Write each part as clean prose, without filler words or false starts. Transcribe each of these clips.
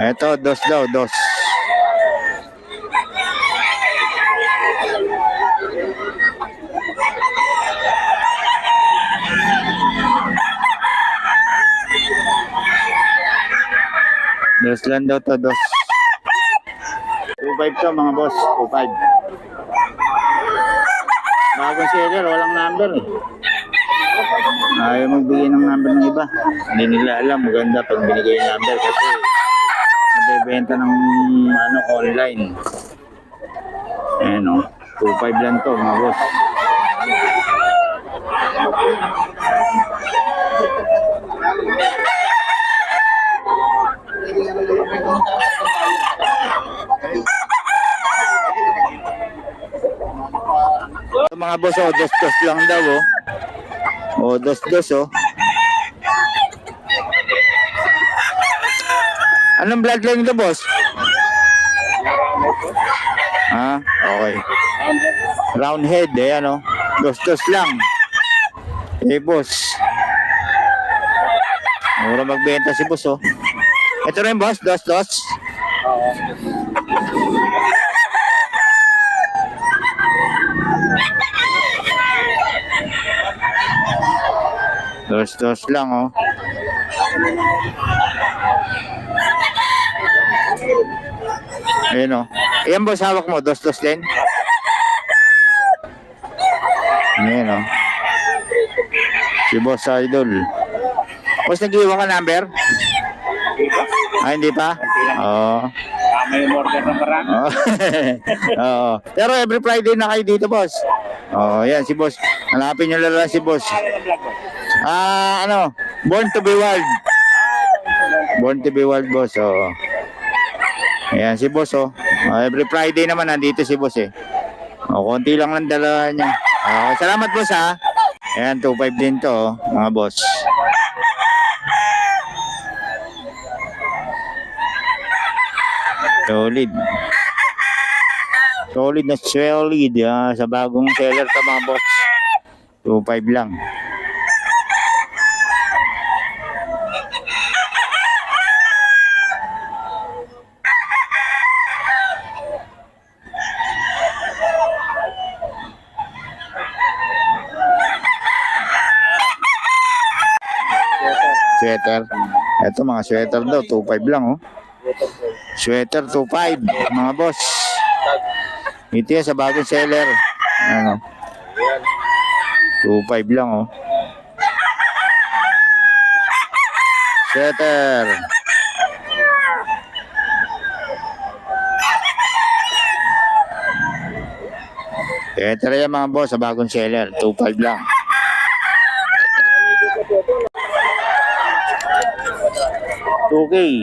Ito, dos daw, dos. Dos lang daw to, dos. 2.5 to mga boss, 2.5. Bagong seller, walang number eh. Ayaw magbigay ng number ng iba. Hindi nila alam, maganda pag binigay yung number kasi nabebenta ng ano, online. Ayan o, 2.5 lang to mga boss. Ito mga boss, oh, dos-dos lang daw oh. Oh, dos-dos oh. Anong bloodline ito boss? Ah, okay. Round head, ayan oh. Dos-dos lang. Eh boss, mura magbenta si boss oh. Ito rin boss, dos-dos. Dos-dos lang oh. Ayan oh. Ayan boss, hawak mo, dos-dos din. Ayan oh. Si boss idol. Boss, nag-iwan ka number? Ay, hindi pa? Oo. May order na marami. Oo. Pero every Friday na kayo dito, boss. Oo, yan si boss. Hanapin nyo lang si boss. Ano? Born to be wild. Born to be wild, boss. Oo. Ayan si boss, oh. Every Friday naman nandito si boss, eh. Konti lang ang dala niya. Salamat, boss, ha. Ayan, 2.5 din to, oh, mga boss. Solid. Solid na solid, sa bagong seller ka mga boss. 2.5 lang. Sweater. Ito mga sweater daw, 2.5 lang oh. Sweater 2.5 mga boss. Ito yan sa bagong seller. Ano? 2.5 lang oh. Sweater. Sweater yan mga boss sa bagong seller. 2.5 lang. Okay.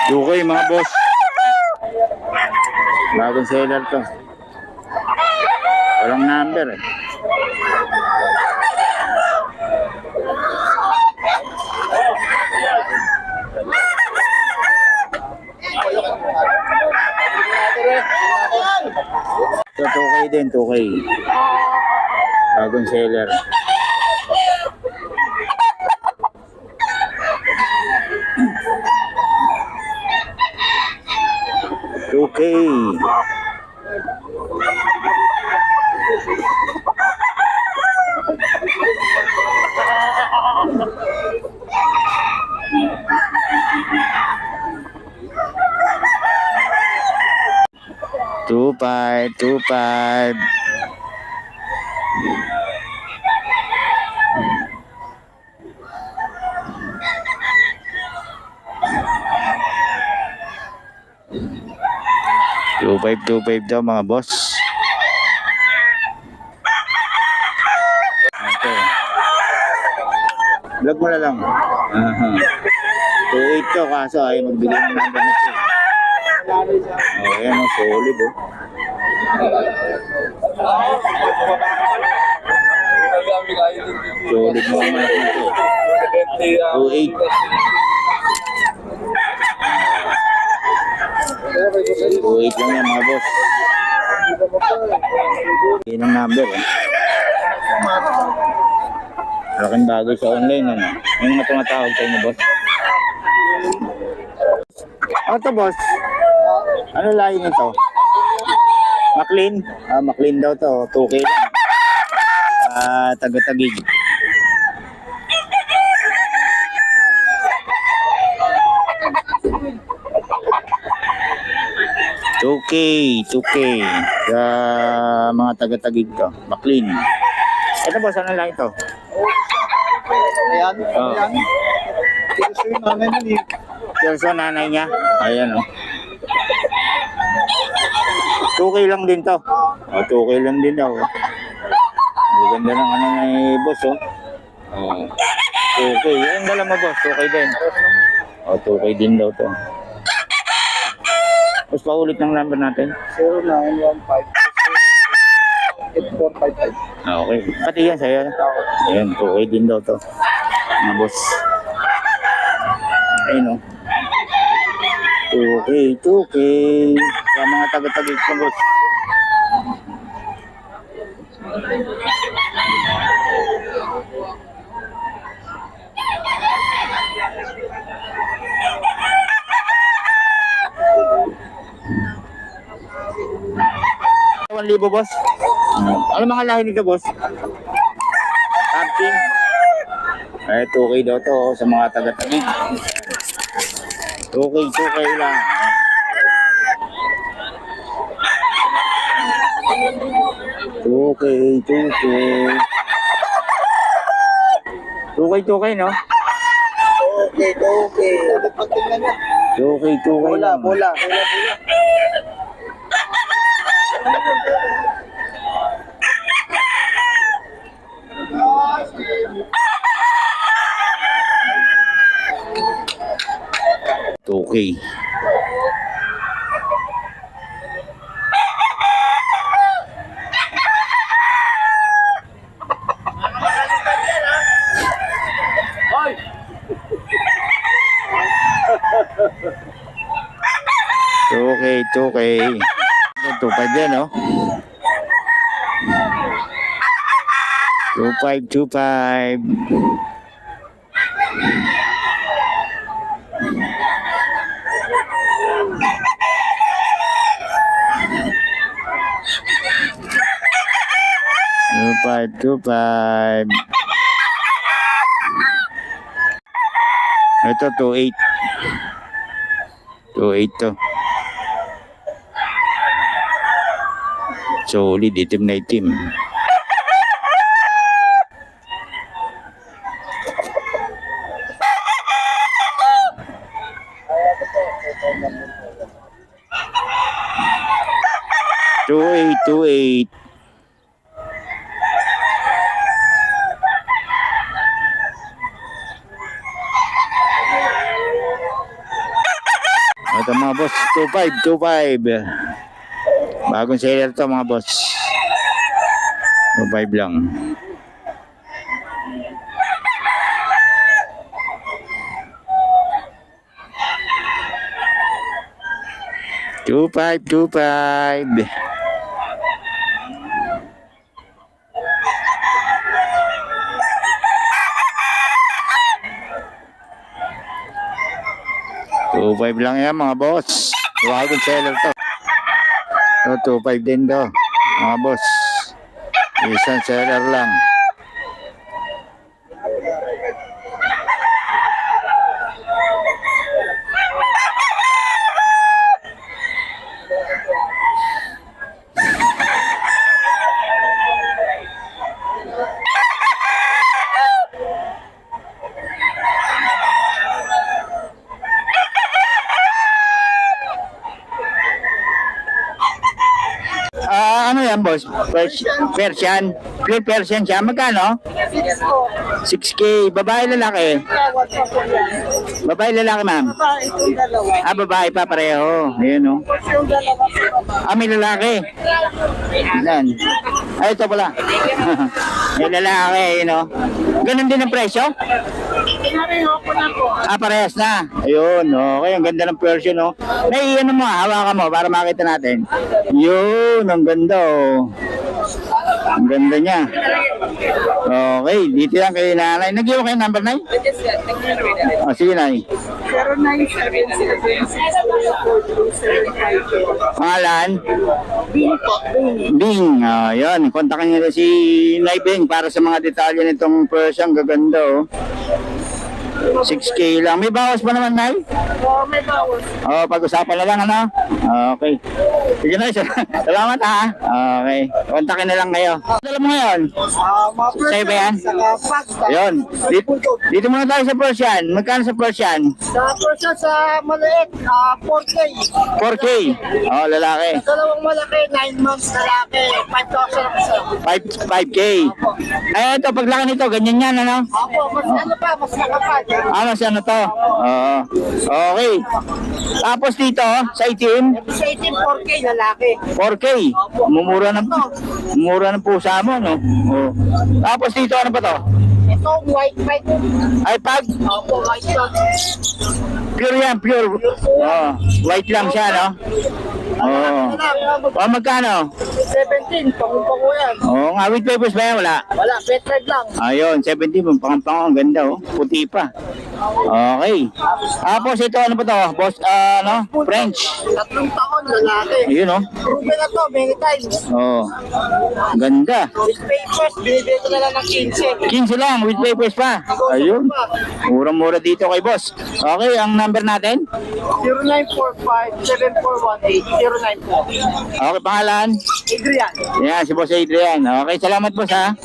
Okay mga boss. Bagong seller to. Walang number eh. So 2K din, 2K. Bagong seller. Okay. Two five. Two five daw mga boss. Okay. Vlog mo na lang. 2.8 to kaso ay magbigay ng number na ito. Ayan o, solid oh. Solid mo naman ito. 2.8. 2.8 lang yan mga boss. Yan ang number eh. Laking bagay sa online, ano? Yung mga tumatawag sa inyo, boss. Ano to, boss? Ano lahi nito? McLean? Ah, McLean daw to. 2K lang. Taga-tagig. $2K sa mga taga-tagig to. McLean. Ito, boss, ano lahi ito? Ayan, Oh. ayan. Ito yung nanay na ni. Perso nanay niya. Ayan, oh. 2K lang din to. Oh, 2K lang din daw. Ang ganda ng ano ni boss, oh. Oh. 2K. Yung dala mo, boss. 2K din. Oh, 2K din daw to. Boss, paulit ng number natin. 0915 8455. Okay. Pati yan sa'yo. Ayan, 2K din daw to. Mga boss. Ayun, oh. 2K. Sa mga taga-tagig ko, boss. $1,000, boss. Ano mga lahi nito, boss? Camping. Eh, 2K daw to, oh, sa mga taga-tagig. 2K lang. 2K. 2K, no? Okay. Ano pagtingnan niya? 2K Bola. lang. Okay. Okay, 2K. 2.5 yan, no? 2.5. Two five. Ito 2.8. 2.8 to. Solid, itim na itim. Two eight. Ito mga boss, 2.5. Bagong seller to mga boss. 2.5 lang. Two five. Two five lang yan mga boss. Bagong seller to. So, 2.5 din daw mga boss. Isang seller lang. Ano yan, boss? Persian. Plain Persian siya. Magkano? 6K. Babae, lalaki? Babae, lalaki, ma'am? Itong dalawa. Babae pa pareho. Ayun, no? Yung dalawa. May lalaki. Yan. Ito pala. May lalaki, yun, no? Ganun din ang presyo? Pinareho ko na po. Parehas na. Ayun, okay. Ang ganda ng Persian, no? May ano mo, hawakan mo para makita natin. Yun, ang ganda, oh. Ang ganda niya. Okay, dito yan kay nanay. Nag-iwan kayo number, nay? Oh, sige, nay. 0977-634-275. Pangalan? Bing po, Bing. Bing. Yan. Kontakin niyo na si Nay Bing para sa mga detalye nitong Persian. Gaganda, oh. 6K lang. May bawas pa naman, nay? Oo, may bawas. Oh, pag-usapan na lang, ano? Okay. Sige na, salamat ha. Okay. Kontakin na lang kayo. Dala mo ngayon? Mga Sa'yo ba yan? Saka pag. Ayun. Dito muna tayo sa Persian. Magkano sa Persian? Sa person sa maliit, 4K. 4K. Oh, lalaki. Dalawang malaki, 9 months lalaki, 5,000 ang isa. 5K. Eh, ito, paglaki nito, ganyan yan, ano? Opo, mas ano pa, mas nakapal. Mas ano to? Oo. Okay. Tapos dito, sa itim, Sa 18, 4K lalaki. 4K. Mura ng pusa mo, no? Oh. Tapos dito, ano ba to? Ito, white bike. Ay, pag Opo, white bike. pure yan, pure. Oh, white lang siya, no? Oo. Oh, magkano? 17, pangumpago yan. Oo nga, with papers ba yan? Wala. Wala, pet ride lang. Ayun, 70, pang-pang, ang ganda, oh. Puti pa. Okay. Tapos ito, ano ba to? Boss, ano? French. 3 taon lalaki. Ayun, oh. Proven na to, many times. Oh. Ganda. With papers, binibigay ko na lang ng 15. 15 lang, with papers pa. Ayun. Murang-mura dito kay boss. Okay, ang number natin? 0945-7418-094. Okay, pangalan? Adrian. Yan, si Boss Adrian. Okay, salamat boss ha.